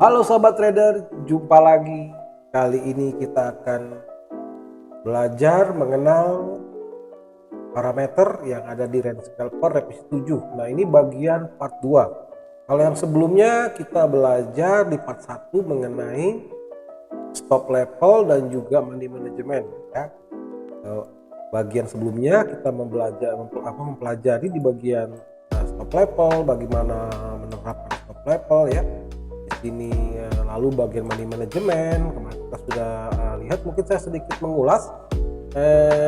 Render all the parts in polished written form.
Halo sobat trader, jumpa lagi. Kali ini kita akan belajar mengenal parameter yang ada di range scalper revisi 7. Nah, ini bagian part 2. Kalau yang sebelumnya kita belajar di part 1 mengenai stop level dan juga money management ya. Bagian sebelumnya kita mempelajari di bagian stop level, bagaimana menerapkan stop level ya. Ini lalu bagian money management kemarin kita sudah lihat. Mungkin saya sedikit mengulas.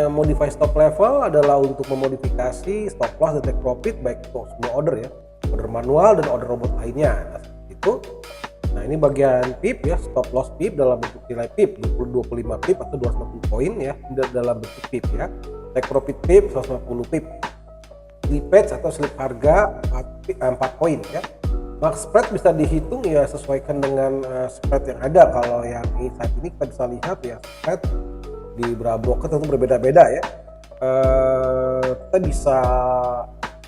Modify stop level adalah untuk memodifikasi stop loss dan take profit baik itu semua order ya, order manual dan order robot lainnya. Nah, itu. Nah, ini bagian pip ya, stop loss pip dalam bentuk nilai pip 25 pip atau 250 poin ya, dalam bentuk pip ya. Take profit pip 150 pip. Slippage atau slip harga 4 poin ya. Max spread bisa dihitung ya sesuaikan dengan spread yang ada. Kalau yang saat ini kita bisa lihat ya, spread di beberapa broker tentu berbeda-beda ya. Kita bisa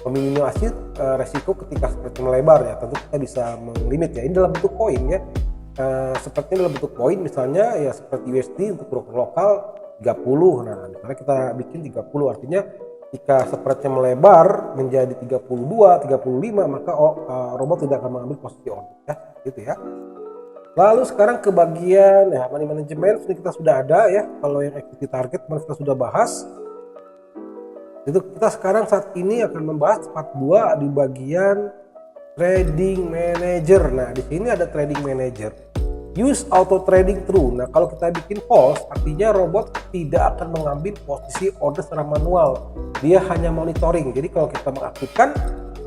meminimalisir resiko ketika spreadnya melebar ya. Tentu kita bisa melimit ya. Ini dalam bentuk poin ya. Seperti dalam bentuk poin misalnya ya, seperti USD untuk broker lokal 30. Nah, misalnya kita bikin 30, artinya jika spreadnya melebar menjadi 32, 35, maka robot tidak akan mengambil posisi order ya, gitu ya. Lalu sekarang ke bagian ya money management, ini kita sudah ada ya. Kalau yang equity target kita sudah bahas. Itu kita sekarang saat ini akan membahas part 2 di bagian trading manager. Nah, di sini ada trading manager. Use auto trading true. Nah, kalau kita bikin false, artinya robot tidak akan mengambil posisi order secara manual. Dia hanya monitoring. Jadi kalau kita mengaktifkan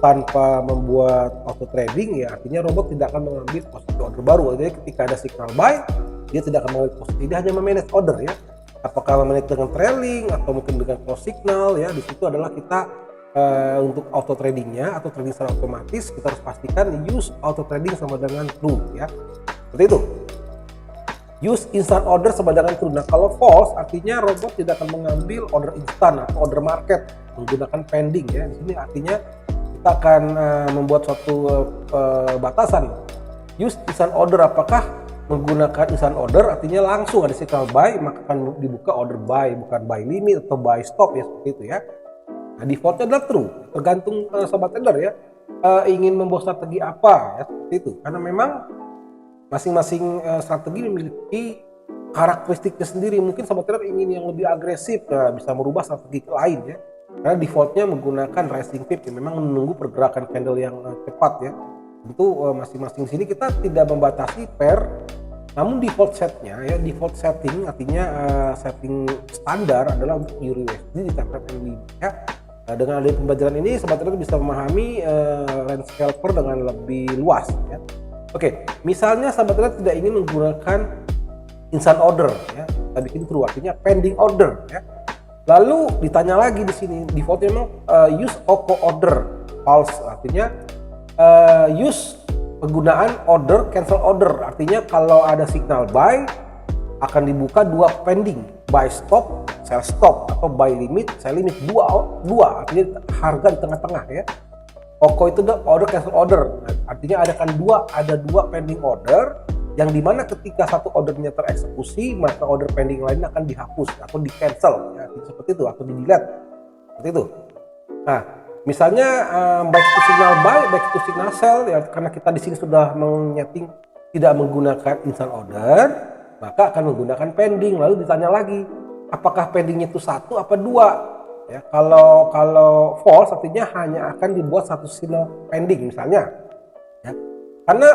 tanpa membuat auto trading ya, artinya robot tidak akan mengambil posisi order baru. Jadi ketika ada signal buy, dia tidak akan mengambil posisi. Dia hanya memanage order ya. Apakah memanage dengan trailing atau mungkin dengan close signal ya. Di situ adalah kita untuk auto tradingnya atau trading secara otomatis, kita harus pastikan use auto trading sama dengan true ya. Seperti itu. Use instant order sama dengan true. Nah, kalau false artinya robot tidak akan mengambil order instan atau order market menggunakan pending ya. Di sini artinya kita akan membuat suatu batasan. Use instant order, apakah menggunakan instant order artinya langsung ada signal buy maka akan dibuka order buy, bukan buy limit atau buy stop ya, seperti itu ya. Nah, defaultnya adalah true, tergantung sobat trader ya, ingin membuat strategi apa ya, seperti itu. Karena memang masing-masing strategi memiliki karakteristiknya sendiri. Mungkin sobat trader ingin yang lebih agresif, bisa merubah strategi lain ya. Karena defaultnya menggunakan rising pip yang memang menunggu pergerakan candle yang cepat ya. Tentu masing-masing sini kita tidak membatasi pair, namun default setnya ya, default setting artinya setting standar adalah untuk Euro USD di time frame ya. Nah, dengan adanya pembelajaran ini sobat trader bisa memahami range scalper dengan lebih luas ya. Oke, misalnya sahabat trader tidak ingin menggunakan instant order ya, kita bikin true artinya pending order ya. Lalu ditanya lagi di sini defaultnya memang use OCO order, false artinya use penggunaan order cancel order, artinya kalau ada signal buy akan dibuka dua pending, buy stop, sell stop atau buy limit, sell limit, dua artinya harga di tengah-tengah ya. OCO itu adalah order cancel order, artinya ada dua pending order yang dimana ketika satu ordernya tereksekusi maka order pending lainnya akan dihapus atau di cancel ya, seperti itu, atau di delete seperti itu. Nah, misalnya baik itu signal buy baik itu signal sell ya, karena kita di sini sudah menyeting tidak menggunakan instant order maka akan menggunakan pending. Lalu ditanya lagi apakah pendingnya itu satu apa dua ya. Kalau false artinya hanya akan dibuat satu signal pending misalnya ya. Karena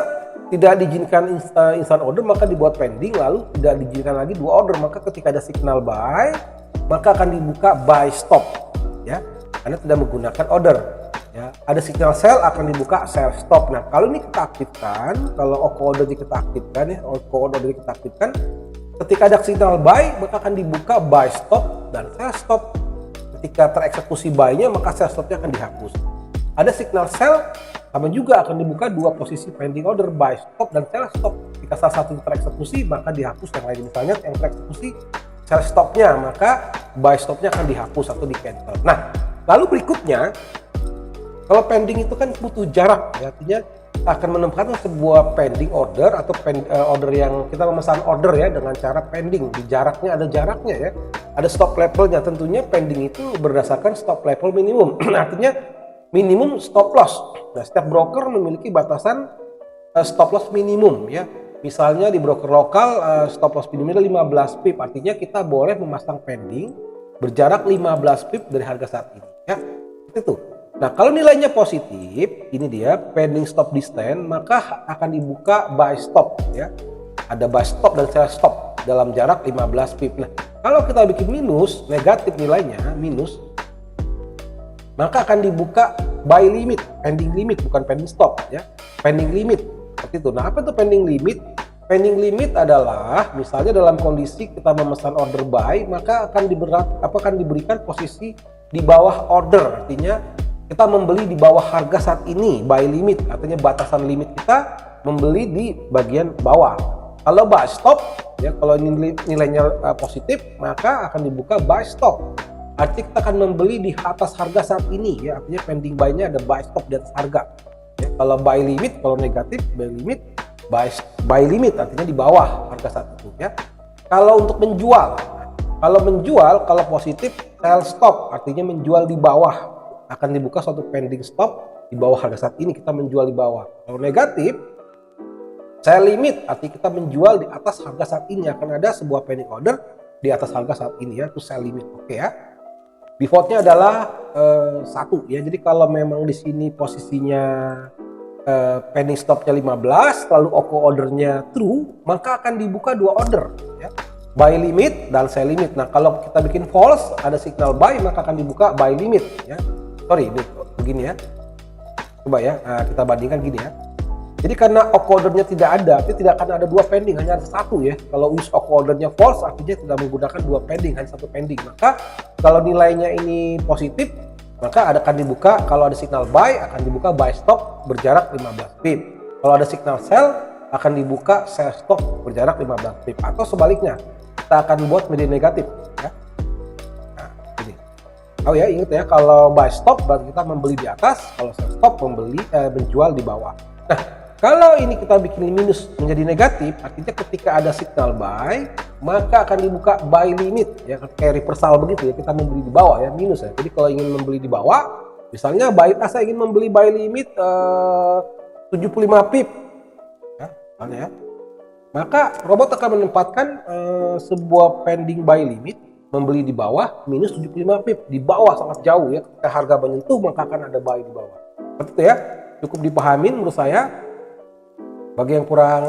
tidak diizinkan instant order maka dibuat pending, lalu tidak diizinkan lagi dua order maka ketika ada signal buy maka akan dibuka buy stop ya, karena tidak menggunakan order ya. Ada signal sell akan dibuka sell stop. Nah, kalau ini kita aktifkan, kalau OCO order kita aktifkan ya, OCO order kita aktifkan, ketika ada signal buy maka akan dibuka buy stop dan sell stop. Ketika tereksekusi buy-nya maka sell stop-nya akan dihapus. Ada signal sell sama juga akan dibuka dua posisi pending order, buy stop dan sell stop. Jika salah satu tereksekusi maka dihapus yang lain. Misalnya yang tereksekusi sell stopnya maka buy stopnya akan dihapus atau di cancel. Nah, lalu berikutnya kalau pending itu kan butuh jarak ya, artinya akan menempatkan sebuah pending order atau order yang kita memesan order ya dengan cara pending. Di jaraknya ada jaraknya ya, ada stop levelnya. Tentunya pending itu berdasarkan stop level minimum. Artinya minimum stop loss. Nah, setiap broker memiliki batasan stop loss minimum ya. Misalnya di broker lokal stop loss minimumnya 15 pip. Artinya kita boleh memasang pending berjarak 15 pip dari harga saat ini ya. Itu. Nah, kalau nilainya positif, ini dia pending stop distance, maka akan dibuka buy stop ya. Ada buy stop dan sell stop dalam jarak 15 pip. Nah, kalau kita bikin minus, negatif nilainya, minus, maka akan dibuka buy limit, pending limit, bukan pending stop ya. Pending limit seperti itu. Nah, apa itu pending limit? Pending limit adalah misalnya dalam kondisi kita memesan order buy, maka akan diberikan posisi di bawah order. Artinya kita membeli di bawah harga saat ini, buy limit, artinya batasan limit kita membeli di bagian bawah. Kalau buy stop, ya kalau nilainya positif, maka akan dibuka buy stop. Artinya kita akan membeli di atas harga saat ini, ya artinya pending buy-nya ada buy stop di atas harga. Ya, kalau buy limit, kalau negatif buy limit, buy limit artinya di bawah harga saat itu. Ya. Kalau untuk menjual, kalau positif sell stop, artinya menjual di bawah. Akan dibuka suatu pending stop di bawah harga saat ini, kita menjual di bawah. Kalau negatif sell limit, artinya kita menjual di atas harga saat ini, akan ada sebuah pending order di atas harga saat ini ya, itu sell limit. Oke ya. Defaultnya adalah 1 ya. Jadi kalau memang di sini posisinya pending stopnya 15 lalu OKO ordernya true, maka akan dibuka 2 order ya. Buy limit dan sell limit. Nah, kalau kita bikin false, ada signal buy, maka akan dibuka buy limit ya. Sorry, begini ya. Coba ya, kita bandingkan gini ya. Jadi karena OKO ordernya tidak ada, artinya tidak akan ada 2 pending, hanya ada 1 ya. Kalau use OKO ordernya false, artinya tidak menggunakan 2 pending, hanya 1 pending. Maka kalau nilainya ini positif, maka akan dibuka, kalau ada signal buy, akan dibuka buy stop berjarak 15 pip. Kalau ada signal sell, akan dibuka sell stop berjarak 15 pip. Atau sebaliknya, kita akan buat media negatif ya. Oh ya, ingat ya, kalau buy stop berarti kita membeli di atas, kalau sell stop menjual di bawah. Nah, kalau ini kita bikin minus menjadi negatif, artinya ketika ada signal buy, maka akan dibuka buy limit ya, kayak reversal begitu ya, kita membeli di bawah ya, minus ya. Jadi kalau ingin membeli di bawah, misalnya saya ingin membeli buy limit 75 pip ya, ya. Maka robot akan menempatkan sebuah pending buy limit, membeli di bawah minus 75 pip, di bawah sangat jauh ya. Ketika harga menyentuh, maka akan ada buy di bawah. Seperti itu ya, cukup dipahamin menurut saya. Bagi yang kurang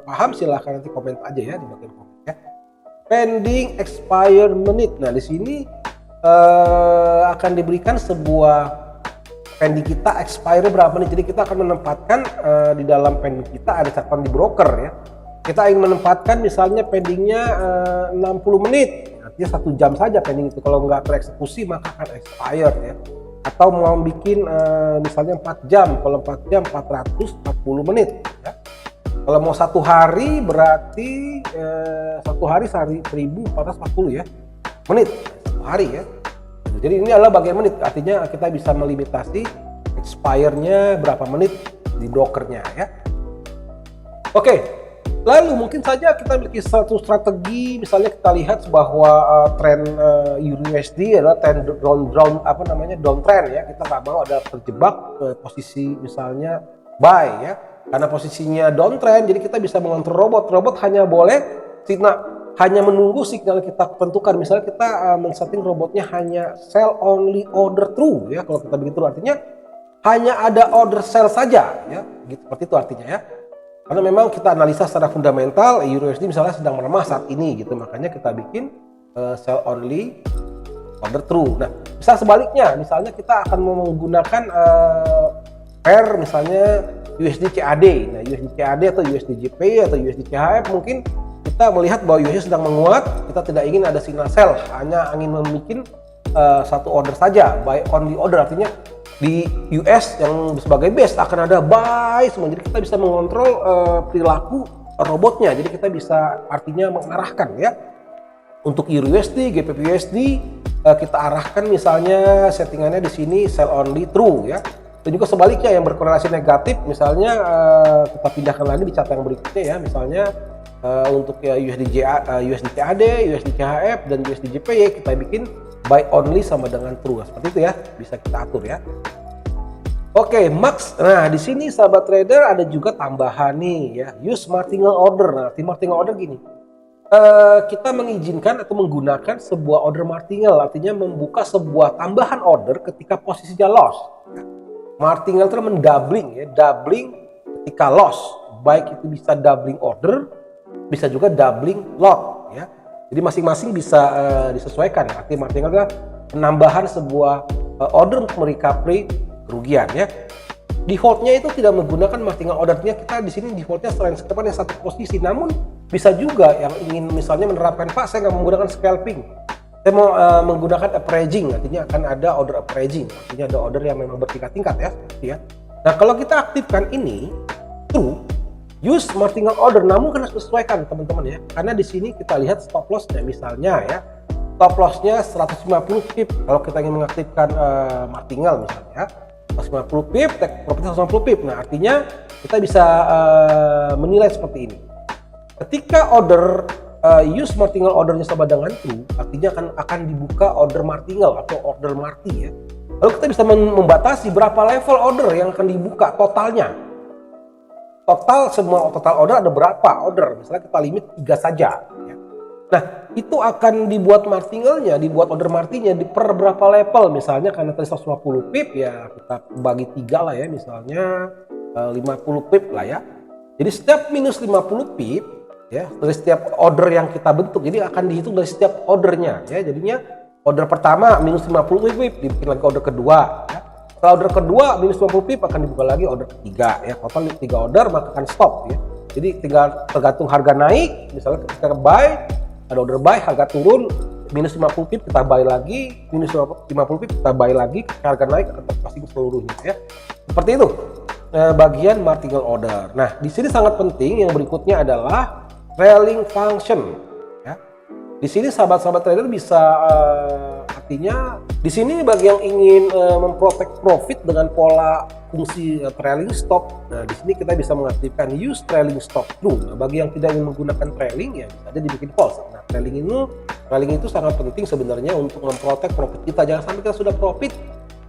paham, silahkan nanti komen aja ya di bagian komen ya. Pending expire menit. Nah, di sini akan diberikan sebuah pending kita expire berapa menit. Jadi kita akan menempatkan di dalam pending kita ada catatan di broker ya. Kita ingin menempatkan misalnya pendingnya 60 menit. Artinya 1 jam saja pending itu. Kalau nggak tereksekusi maka akan expired ya. Atau mau bikin misalnya 4 jam. Kalau 4 jam 440 menit ya. Kalau mau 1 hari berarti 1 hari 1440 ya menit 1 hari ya. Jadi ini adalah bagian menit, artinya kita bisa melimitasi expire-nya berapa menit di brokernya ya. Oke. Lalu mungkin saja kita memiliki satu strategi, misalnya kita lihat bahwa tren EURUSD adalah tren downtrend ya. Kita nggak mau ada terjebak posisi misalnya buy ya. Karena posisinya downtrend, jadi kita bisa mengontrol robot. Robot hanya boleh hanya menunggu signal kita tentukan. Misalnya kita men-setting robotnya hanya sell only order true ya. Kalau kita begitu artinya hanya ada order sell saja ya. Gitu, seperti itu artinya ya. Karena memang kita analisa secara fundamental, EURUSD misalnya sedang melemah saat ini gitu, makanya kita bikin sell only order true. Nah, bisa sebaliknya, misalnya kita akan menggunakan pair misalnya USD CAD. Nah, USD CAD atau USD JPY atau USD CHF mungkin kita melihat bahwa USD sedang menguat, kita tidak ingin ada signal sell, hanya ingin membuat satu order saja, buy only order, artinya di US yang sebagai base akan ada buy semua, jadi kita bisa mengontrol perilaku robotnya, jadi kita bisa artinya mengarahkan ya. Untuk EURUSD, GBPUSD kita arahkan misalnya settingannya di sini sell only true ya. Dan juga sebaliknya yang berkorelasi negatif, misalnya kita pindahkan lagi di chart yang berikutnya ya, misalnya untuk ya USD CAD, USD CHF, dan USD JPY kita bikin buy only sama dengan true, seperti itu ya, bisa kita atur ya. Oke, max. Nah, di sini sahabat trader ada juga tambahan nih ya, use martingale order. Nah, di martingale order gini, kita mengizinkan atau menggunakan sebuah order martingale, artinya membuka sebuah tambahan order ketika posisinya loss. Martingale itu mendoubling ya, doubling ketika loss, baik itu bisa doubling order, bisa juga doubling lot ya. Jadi masing-masing bisa disesuaikan. Artinya martingale adalah penambahan sebuah order untuk merecovery kerugian ya. Defaultnya itu tidak menggunakan martingale ordernya, kita di sini defaultnya selain sekepan yang satu posisi. Namun bisa juga yang ingin misalnya menerapkan, Pak saya nggak menggunakan scalping, saya mau menggunakan averaging, artinya akan ada order averaging, artinya ada order yang memang bertingkat-tingkat ya, ya. Nah kalau kita aktifkan ini true, use martingale order, namun kena sesuaikan teman-teman ya, karena di sini kita lihat stop lossnya misalnya ya, stop lossnya 150 pip. Kalau kita ingin mengaktifkan martingale misalnya 150 pip, take profit 150 pip. Nah artinya kita bisa menilai seperti ini. Ketika order use martingale ordernya sama dengan true, artinya akan dibuka order martingale atau order marti ya. Lalu kita bisa membatasi berapa level order yang akan dibuka totalnya. Total order ada berapa order? Misalnya kita limit 3 saja ya. Nah, itu akan dibuat martingale-nya, dibuat order martinya di per berapa level. Misalnya karena tadi 150 pip ya, kita bagi 3 lah ya, misalnya 50 pip lah ya. Jadi setiap minus 50 pip ya, dari setiap order yang kita bentuk, jadi akan dihitung dari setiap ordernya ya. Jadinya order pertama minus 50 pip, dibikin lagi order kedua ya. Setelah order kedua minus 50 pip akan dibuka lagi order ketiga ya. Total 3 order maka akan stop ya. Jadi tinggal tergantung harga naik, misalnya ketika buy ada order buy, harga turun minus 50 pip kita buy lagi, minus 50 pip kita buy lagi, harga naik akan terpasang seluruhnya ya. Seperti itu bagian martingale order. Nah, di sini sangat penting yang berikutnya adalah trailing function ya. Di sini sahabat-sahabat trader bisa artinya di sini bagi yang ingin memprotek profit dengan pola fungsi trailing stop. Nah, di sini kita bisa mengaktifkan use trailing stop true. Nah, bagi yang tidak ingin menggunakan trailing ya bisa aja dibikin false. Nah, trailing itu sangat penting sebenarnya untuk memprotek profit kita. Jangan sampai kita sudah profit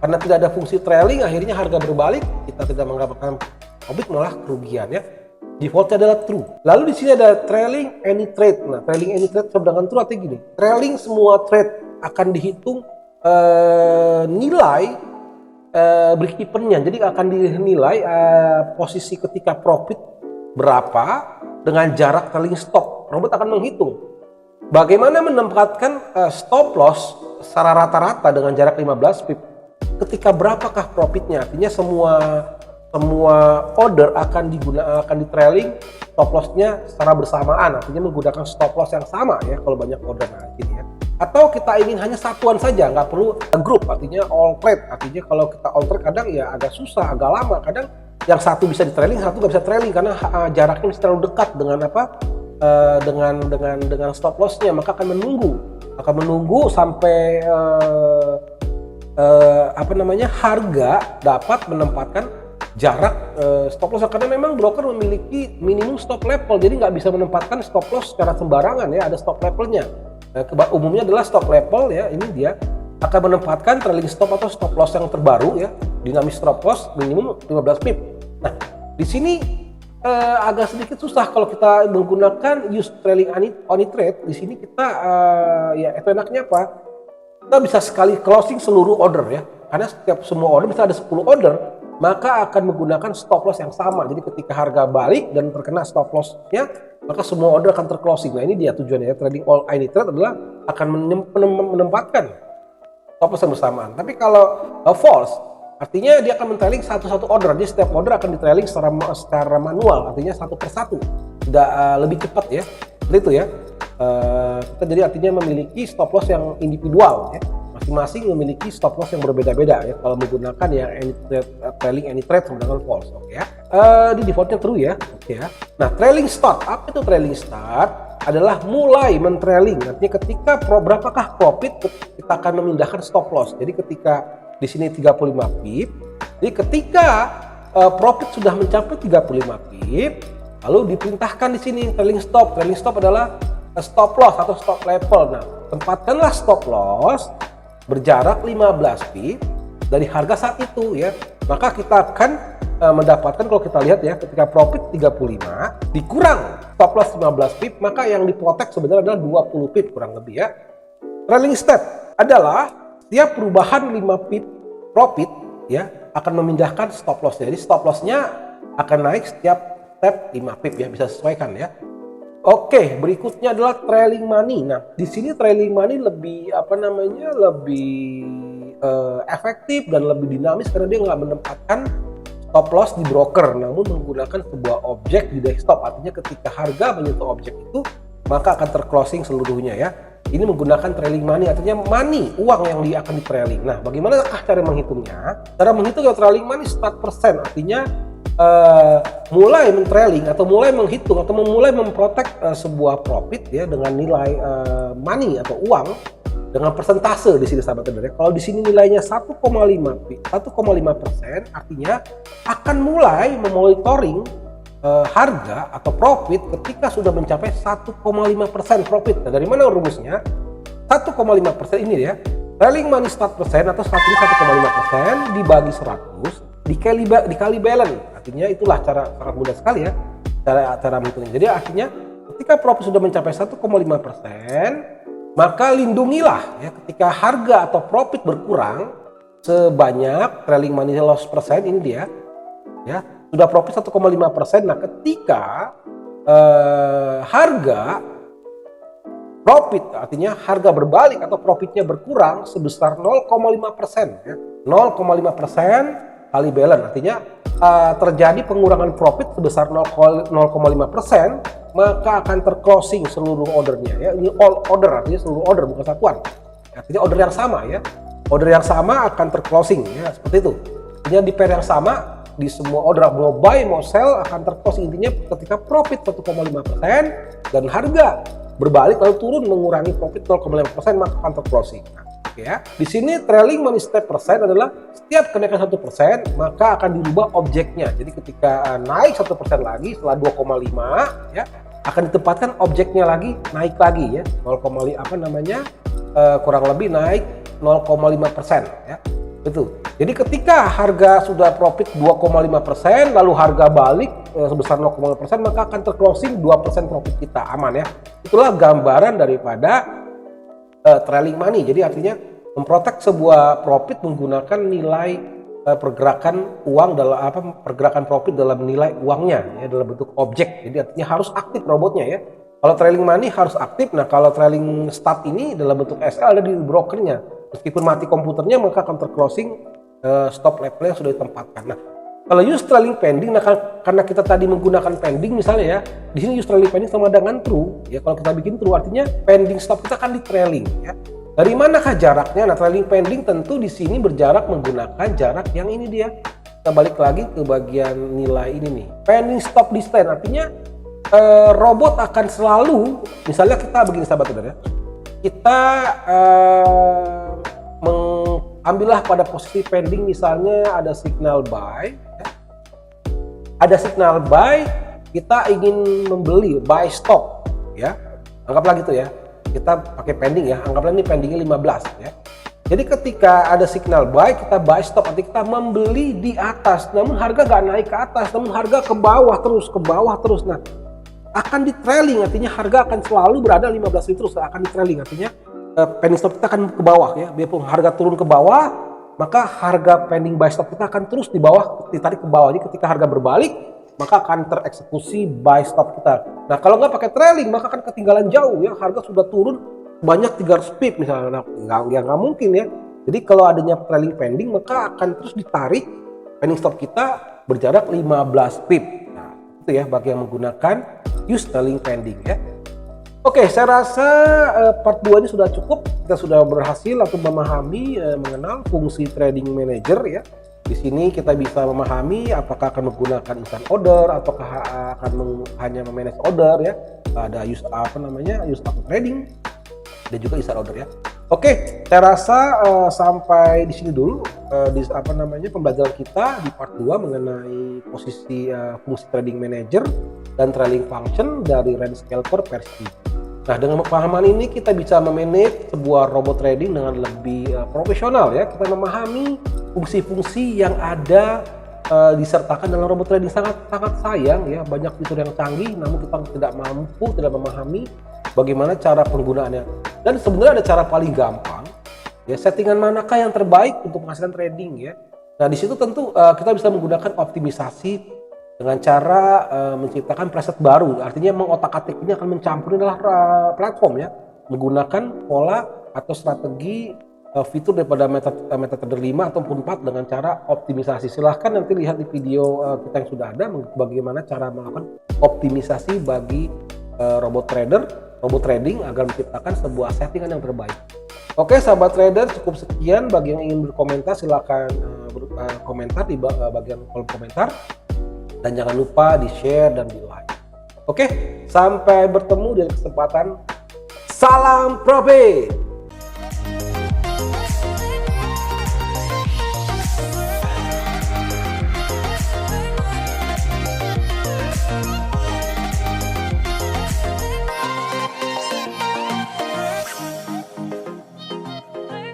karena tidak ada fungsi trailing, akhirnya harga berbalik, kita tidak mendapatkan profit malah kerugian ya. Defaultnya adalah true. Lalu di sini ada trailing any trade. Nah, trailing any trade sama dengan true artinya gini. Trailing semua trade akan dihitung nilai break even-nya. Jadi akan dinilai posisi ketika profit berapa dengan jarak trailing stop. Robot akan menghitung bagaimana menempatkan stop loss secara rata-rata dengan jarak 15 pip. Ketika berapakah profitnya? Artinya semua order akan di trailing stop loss-nya secara bersamaan, artinya menggunakan stop loss yang sama ya kalau banyak order gini ya. Atau kita ingin hanya satuan saja, nggak perlu grup, artinya all trade. Artinya kalau kita all trade kadang ya agak susah, agak lama. Kadang yang satu bisa di trailing, satu nggak bisa trailing karena jaraknya masih terlalu dekat dengan dengan stop loss-nya, maka akan menunggu sampai harga dapat menempatkan jarak stop loss, karena memang broker memiliki minimum stop level, jadi nggak bisa menempatkan stop loss secara sembarangan ya, ada stop levelnya. Umumnya adalah stop level ya, ini dia akan menempatkan trailing stop atau stop loss yang terbaru ya, dinamis stop loss minimum 15 pip. Nah, di sini agak sedikit susah kalau kita menggunakan use trailing any trade. Di sini kita ya itu enaknya apa? Kita bisa sekali closing seluruh order ya, karena setiap semua order bisa ada 10 order, maka akan menggunakan stop loss yang sama. Jadi ketika harga balik dan terkena stop loss-nya, maka semua order akan terclosing. Nah, ini dia tujuannya ya, trading all any trade adalah akan menempatkan stop loss yang bersamaan. Tapi kalau false, artinya dia akan men-trailing satu-satu order. Jadi setiap order akan di-trailing secara manual, artinya satu persatu, tidak lebih cepat ya. Seperti itu ya. Kita jadi artinya memiliki stop loss yang individual ya. Masing-masing memiliki stop loss yang berbeda-beda ya kalau menggunakan ya trailing any trade dengan false. Oke ya. Di defaultnya true ya. Oke ya. Nah, trailing start, apa itu trailing start? Adalah mulai men-trailing. Artinya ketika berapakah profit kita akan memindahkan stop loss. Jadi ketika di sini 35 pip, Jadi ketika profit sudah mencapai 35 pip, lalu diperintahkan di sini trailing stop. Trailing stop adalah stop loss atau stop level. Nah, tempatkanlah stop loss berjarak 15 pip dari harga saat itu ya. Maka kita akan mendapatkan, kalau kita lihat ya, ketika profit 35 dikurang stop loss 15 pip, maka yang diprotek sebenarnya adalah 20 pip kurang lebih ya. Trailing step adalah setiap perubahan 5 pip profit ya akan memindahkan stop loss. Jadi stop lossnya akan naik setiap step 5 pip ya, bisa sesuaikan ya. Oke, berikutnya adalah trailing money. Nah, di sini trailing money lebih lebih efektif dan lebih dinamis karena dia nggak menempatkan stop loss di broker, namun menggunakan sebuah objek di desktop. Artinya ketika harga menyentuh objek itu, maka akan terclosing seluruhnya ya. Ini menggunakan trailing money, artinya money, uang yang dia akan di trailing. Nah, bagaimanakah cara menghitungnya? Cara menghitung trailing money start persen, artinya mulai men-trailing atau mulai menghitung atau mulai memprotek sebuah profit ya dengan nilai money atau uang dengan persentase di sini sahabat trader. Kalau di sini nilainya 1,5%, artinya akan mulai memonitoring harga atau profit ketika sudah mencapai 1,5% profit. Nah, dari mana rumusnya? 1,5% ini ya. Trailing money start persen atau start ini 1,5% dibagi 100 dikali balance. Artinya itulah cara mudah sekali ya cara menghitungnya. Jadi artinya ketika profit sudah mencapai 1,5%, maka lindungilah ya ketika harga atau profit berkurang sebanyak trailing money loss persen ini dia ya, sudah profit 1,5%. Nah, ketika harga profit, artinya harga berbalik atau profitnya berkurang sebesar 0,5% ya. 0,5% kali balance, artinya terjadi pengurangan profit sebesar 0,5%, maka akan terclosing seluruh ordernya ya. Ini all order, artinya seluruh order bukan satuan. Artinya order yang sama ya. Order yang sama akan terclosing ya, seperti itu. Artinya di pair yang sama di semua order mau buy mau sell akan terclosing. Intinya ketika profit 1,5% dan harga berbalik lalu turun mengurangi profit 0,5%, maka akan terclosing. Nah, ya, di sini trailing money step persen adalah setiap kenaikan 1% maka akan dirubah objeknya. Jadi ketika naik 1% lagi setelah 2,5 ya akan ditempatkan objeknya lagi naik lagi ya 0,5 kurang lebih naik 0,5% ya. Betul. Jadi ketika harga sudah profit 2,5% lalu harga balik sebesar 0,5% maka akan terclosing 2% profit kita, aman ya. Itulah gambaran daripada trailing money. Jadi artinya memprotek sebuah profit menggunakan nilai pergerakan uang dalam pergerakan profit dalam nilai uangnya ya, dalam bentuk objek. Jadi artinya harus aktif robotnya ya. Kalau trailing money harus aktif. Nah, kalau trailing start ini dalam bentuk SL ada di brokernya. Meskipun mati komputernya maka akan terclosing stop level yang sudah ditempatkan. Nah, kalau use trailing pending, nah karena kita tadi menggunakan pending misalnya ya, di sini use trailing pending sama dengan true. Ya, kalau kita bikin true artinya pending stop kita akan di trailing. Ya. Dari manakah jaraknya? Nah, trailing pending tentu di sini berjarak menggunakan jarak yang ini dia. Kita balik lagi ke bagian nilai ini nih. Pending stop distance artinya robot akan selalu, misalnya kita begini sahabat saudara ya, kita ambillah pada posisi pending, misalnya ada signal buy ya. Ada signal buy, kita ingin membeli buy stop ya, anggaplah gitu ya, kita pakai pending ya, anggaplah ini pendingnya 15 ya. Jadi ketika ada signal buy, kita buy stop, artinya kita membeli di atas, namun harga gak naik ke atas, namun harga ke bawah terus. Nah, akan di trailing, artinya harga akan selalu berada 15 terus, akan di trailing, artinya pending stop kita akan ke bawah ya. Biarpun harga turun ke bawah, maka harga pending buy stop kita akan terus di bawah, ditarik ke bawah. Jadi ketika harga berbalik, maka akan tereksekusi buy stop kita. Nah, kalau nggak pakai trailing, maka akan ketinggalan jauh ya. Harga sudah turun banyak 300 pip misalnya. Nah, nggak mungkin ya. Jadi kalau adanya trailing pending, maka akan terus ditarik pending stop kita berjarak 15 pip. Nah, itu ya bagi yang menggunakan use trailing pending ya. Oke, saya rasa part 2 ini sudah cukup. Kita sudah berhasil atau memahami mengenal fungsi trading manager ya. Di sini kita bisa memahami apakah akan menggunakan instant order ataukah akan hanya memanage order ya. Ada use auto trading dan juga instant order ya. Oke, saya rasa sampai di sini dulu pembelajaran kita di part 2 mengenai posisi fungsi trading manager dan trading function dari Rand Scalper versi 7. Nah, dengan pemahaman ini kita bisa memanage sebuah robot trading dengan lebih profesional ya. Kita memahami fungsi-fungsi yang ada disertakan dalam robot trading. Sangat sayang ya, banyak fitur yang canggih namun kita tidak memahami bagaimana cara penggunaannya. Dan sebenarnya ada cara paling gampang ya, settingan manakah yang terbaik untuk menghasilkan trading ya. Nah, di situ tentu kita bisa menggunakan optimisasi dengan cara menciptakan preset baru. Artinya mengotak-atik ini akan mencampuri adalah platform ya, menggunakan pola atau strategi fitur daripada MetaTrader 5 ataupun 4 dengan cara optimisasi. Silahkan nanti lihat di video kita yang sudah ada bagaimana cara melakukan optimisasi bagi robot trading agar menciptakan sebuah settingan yang terbaik. Oke sahabat trader, cukup sekian. Bagi yang ingin berkomentar silahkan berkomentar di bagian kolom komentar, dan jangan lupa di share dan di like. Oke, sampai bertemu di kesempatan. Salam profit.